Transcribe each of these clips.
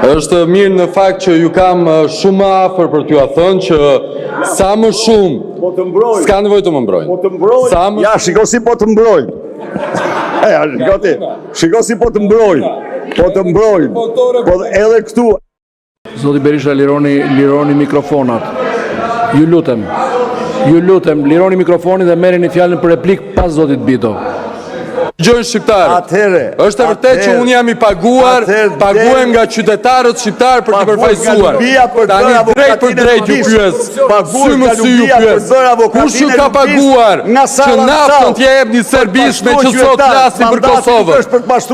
Është mirë në fakt që ju kam shumë afër për t'ju thënë që sa më shumë s'ka nevojë të më mbrojnë. Ja, shiko si po të mbrojnë. Shiko si po të mbrojnë. Po të mbrojnë. Po edhe këtu. Zoti Berisha, lironi mikrofonat. Ju lutem, lironi mikrofonin dhe merrni fjalën për replik pas zotit Bito. Gjojnë shqiptarët. Është e vërtet që unë jam i paguhem nga qytetarët shqiptarë për të përfaqësuar. Tani drejt për drejt ju pyes. Sy më sy ju pyes. Kush ju ka paguar që naftën t'ja jepni serbisht me që sot flasin për Kosovën?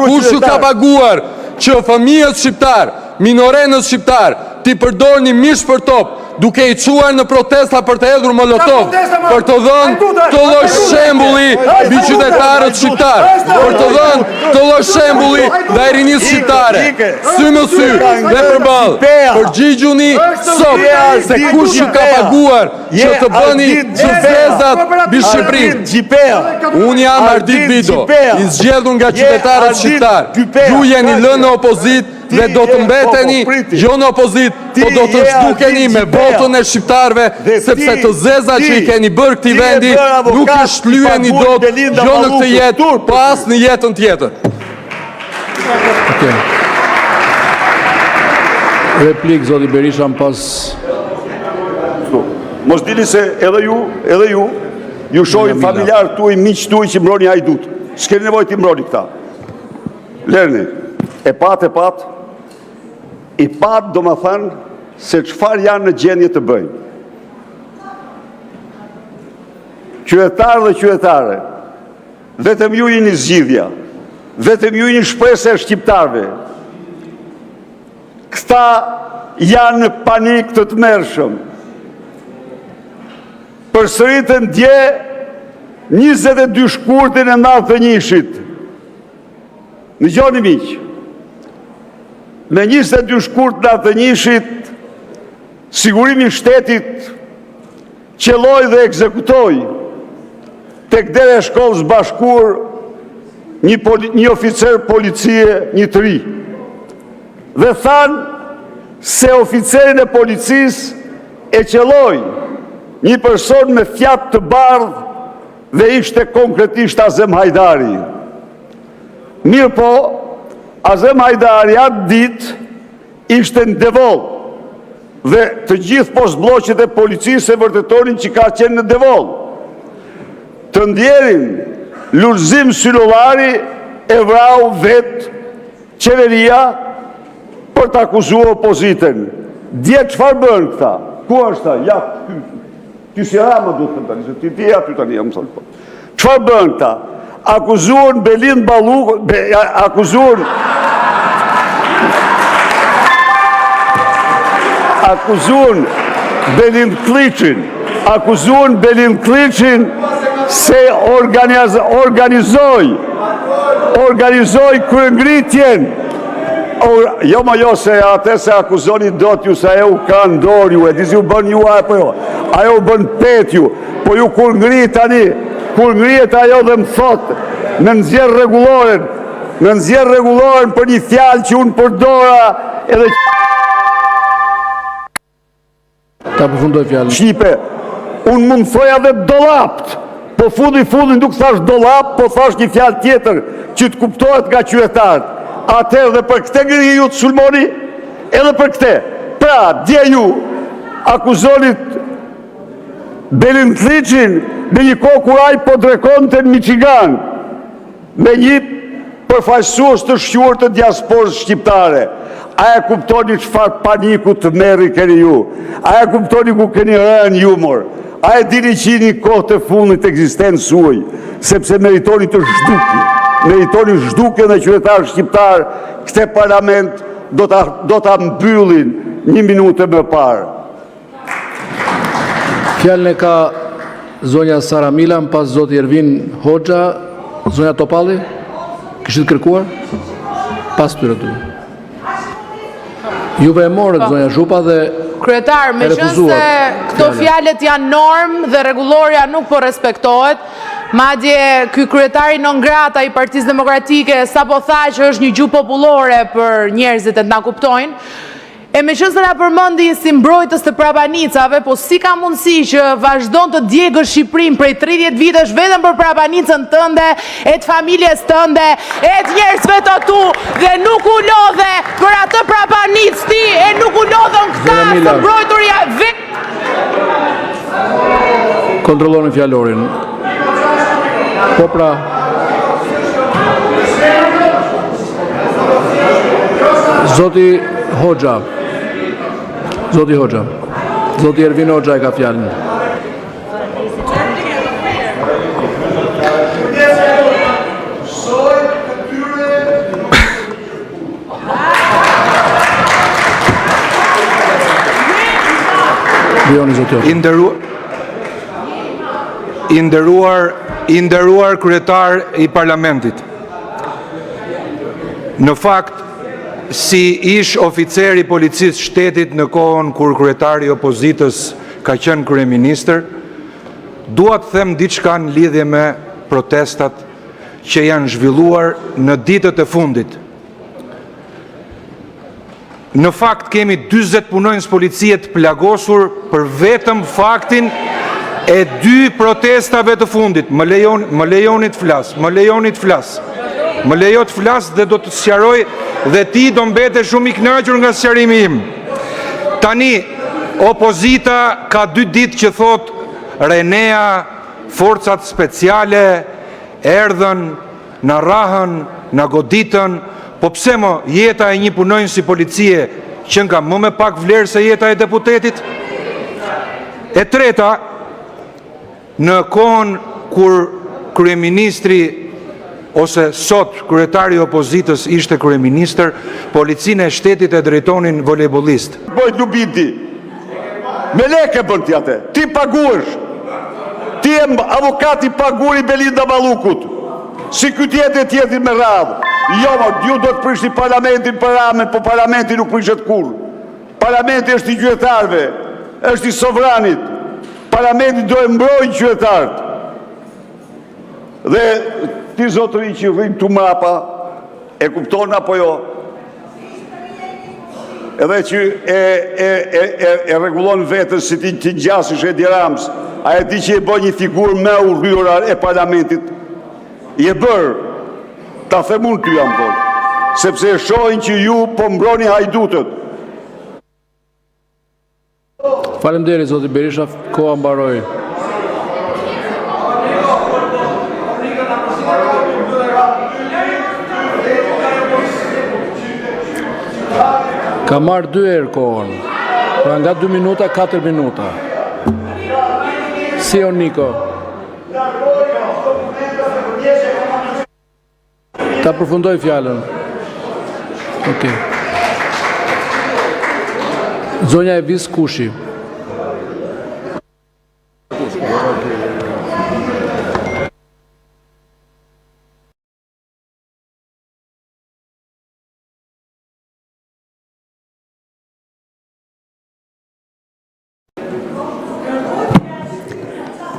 Kush ju ka paguar që fëmijët shqiptar, minorenët shqiptar, ti përdorni mish për top, duke i quar në protesta për të hedhur molotov, për të dhënë të lloj shembulli mbi qytetarët shqiptar, për të dhënë të lloj shembulli ndaj rinisë shqiptare. Sy më sy dhe përballë, përgjigjuni sot se kush ju ka paguar që të bëni zezat mbi Shqipërinë. Unë jam Ardit Bito, i zgjedhur nga qytetarët shqiptar. Ju jeni lënë në opozitë dhe do të mbeteni jo në opozit, po do të zhdukeni me votën e shqiptarve, sepse të zeza që i keni bërë këtij vendi nuk i shlyeni dot jo në këtë jetë, po as në jetën tjetër. Replik zoti Berisha pas. Mos dini se edhe ju shohin familjarë tuaj, miq tuaj që mbroni hajdut. S'keni nevojë të mbroni këta. Lerni, e pat, i pat do më thënë se çfarë janë në gjendje të bëjnë. Qytetarë dhe qytetare, vetëm ju jeni zgjidhja, vetëm ju jeni shpresë e shqiptarëve. Këta janë në panik të tmerrshëm. Përsëritën dje 22 shkurtin e 91-shit. Në gjoni miq, me 22 shkurt në 91-shit, sigurimi shtetit qelloi dhe ekzekutoi tek dera e shkollës bashkur një oficer policie, një të ri. Dhe thanë se oficerin e policisë e qelloi një person me fjatë të bardhë dhe ishte konkretisht Azem Hajdari. Mirë po, Azem Hajdari atë ditë ishte në Devol dhe të gjithë postbloqet e policisë e vërtetonin që ka qenë në Devol. Të ndjerin Lulzim Syllulari e vrau vetë qeveria për të akuzuar opozitën. Dje çfarë bën këta? Ku është ta? Ja, ty si Rama duhet të tani, se ti aty tani jam thonë. Çfarë bën këta? Akuzuan Belin Ballukun, akuzuan Belin Kliçin se organizoi kryengritjen. Jo ma jo se atë se akuzoni do t'ju se ajo ka ndor ju, e dizi ju bën ju apo jo, ajo bën pet ju, po ju kur ngrit tani, kur ngrihet ajo dhe më thot, në nxjerr rregulloren për një fjalë që unë përdora edhe ta përfundoj fjalën. Shqipe, unë mund thoja dhe dollapt, po fundin nuk thash dollap, po thash një fjalë tjetër që të kuptohet nga qytetarët. Atëherë dhe për këte ngri ju të sulmoni, edhe për këte. Pra, dje ju akuzonit Belin Kliçin në një kohë kur ai po drekonte në Michigan me një përfaqësues të shquar të diasporës shqiptare. A e kuptoni çfarë paniku të merri keni ju? A e kuptoni ku keni rënë jumor? A e dini që jeni kohë të fundit të ekzistencës suaj, sepse meritoni të zhdukni. Meritoni zhdukje në qytetarë shqiptar, këte parlament do ta mbyllin një minutë më parë. Fjalën e ka zonja Sara Milan, pas zoti Ervin Hoxha, zonja Topalli, kishit kërkuar? Pas tyre ty. Juve e morët zonja Zhupa dhe kryetar, me qënë se këto fjalët janë normë dhe rregulloria nuk po respektohet, Madje ky kryetari non grata i Partisë Demokratike sapo tha që është një gjuhë popullore për njerëzit e të na kuptojnë. E me që se na përmendi si mbrojtës të prapanicave, po si ka mundësi që vazhdon të djegësh Shqipërinë prej 30 vitesh vetëm për prapanicën tënde, e të familjes tënde, e të njerëzve të tu, dhe nuk u lodhe për atë prapanicë ti, e nuk u lodhën këta të mbrojturja vetë. Kontrolloni fjalorin. Po pra. Zoti Hoxha. Zoti Hoxha. Zoti Ervin Hoxha e ka fjalën. Bioni zoti. I nderuar kryetar i parlamentit. Në fakt, si ish oficer i policisë shtetit në kohën kur kryetari i opozitës ka qenë kryeministër, dua të them diçka në lidhje me protestat që janë zhvilluar në ditët e fundit. Në fakt kemi 40 punonjës policie të plagosur për vetëm faktin e 2 protestave të fundit. Më lejoni të flas. Më lejo të flas dhe do të sqaroj dhe ti do mbete shumë i kënaqur nga sqarimi im. Tani, opozita ka 2 ditë që thot Renea, forcat speciale, erdhën, na rahën, na goditën, po pse mo jeta e një punonjësi policie që nga më me pak vlerë se jeta e deputetit? E treta, në kohën kur kryeministri ose sot kryetari i opozitës ishte kryeministër, policinë e shtetit e drejtonin volejbolist. Bojt Lubiti, me leke bën ti atë, ti paguash, ti e avokati paguri Belinda Ballukut, si këtë tjetër me radhë. Jo, ju do të prishni parlamentin për ramen, po parlamenti nuk prishet kur. Parlamenti është i qytetarëve, është i sovranit, parlamenti do e mbrojnë qytetarët. Dhe ti zotëri që vim të mrapa, e kupton apo jo? Edhe që e regulon vetës si ti të ngjasësh Edi Rams, a e ti që e bën një figurë me urryra e parlamentit, i e bërë, ta themun ty jam thonë, sepse e shohin që ju po mbroni hajdutët. Faleminderit zoti Berisha, koha mbaroi. Ka marrë 2 herë kohën, pra nga 2 minuta, 4 minuta. Si o Niko? Ta përfundoj fjallën. Ok. Zonja Evis Kushi.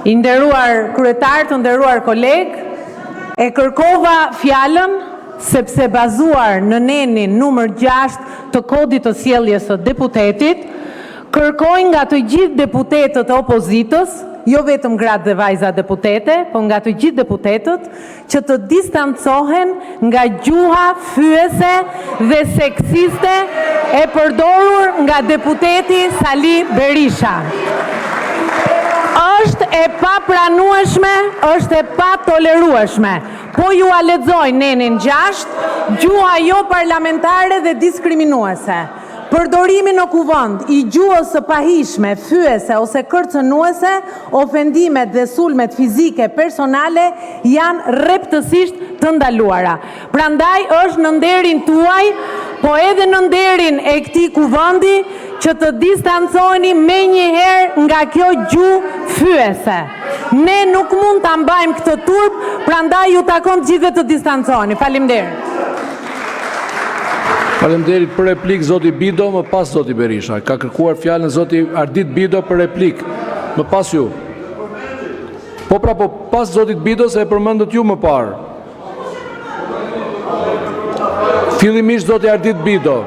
I nderuar kryetar, të nderuar koleg, e kërkova fjalën sepse bazuar në nenin numër 6 të kodit të sjelljes së deputetit, kërkoj nga të gjithë deputetët e opozitës, jo vetëm gratë dhe vajza deputete, po nga të gjithë deputetët, që të distancohen nga gjuha fyese dhe seksiste e përdorur nga deputeti Sali Berisha. Është e pa pranueshme, është e pa tolerueshme. Po ju a lexoj nenin 6, gjuha jo parlamentare dhe diskriminuese. Përdorimi në kuvend i gjuhës së pahishme, fyese ose kërcënuese, ofendimet dhe sulmet fizike personale janë rreptësisht të ndaluara. Prandaj është në nderin tuaj, po edhe në nderin e këtij kuvendi, që të distanconi me njëherë nga kjo gjuhë fyese. Ne nuk mund të mbajmë këtë turp, prandaj ju takon gjithë të distanconi. Faleminderit. Faleminderit për replik zoti Bido, më pas zoti Berisha. Ka kërkuar fjalën zoti Ardit Bido për replik. Më pas ju. Po pra, po pas zotit Bido se e përmendët ju më parë. Fillimisht zoti Ardit Bido.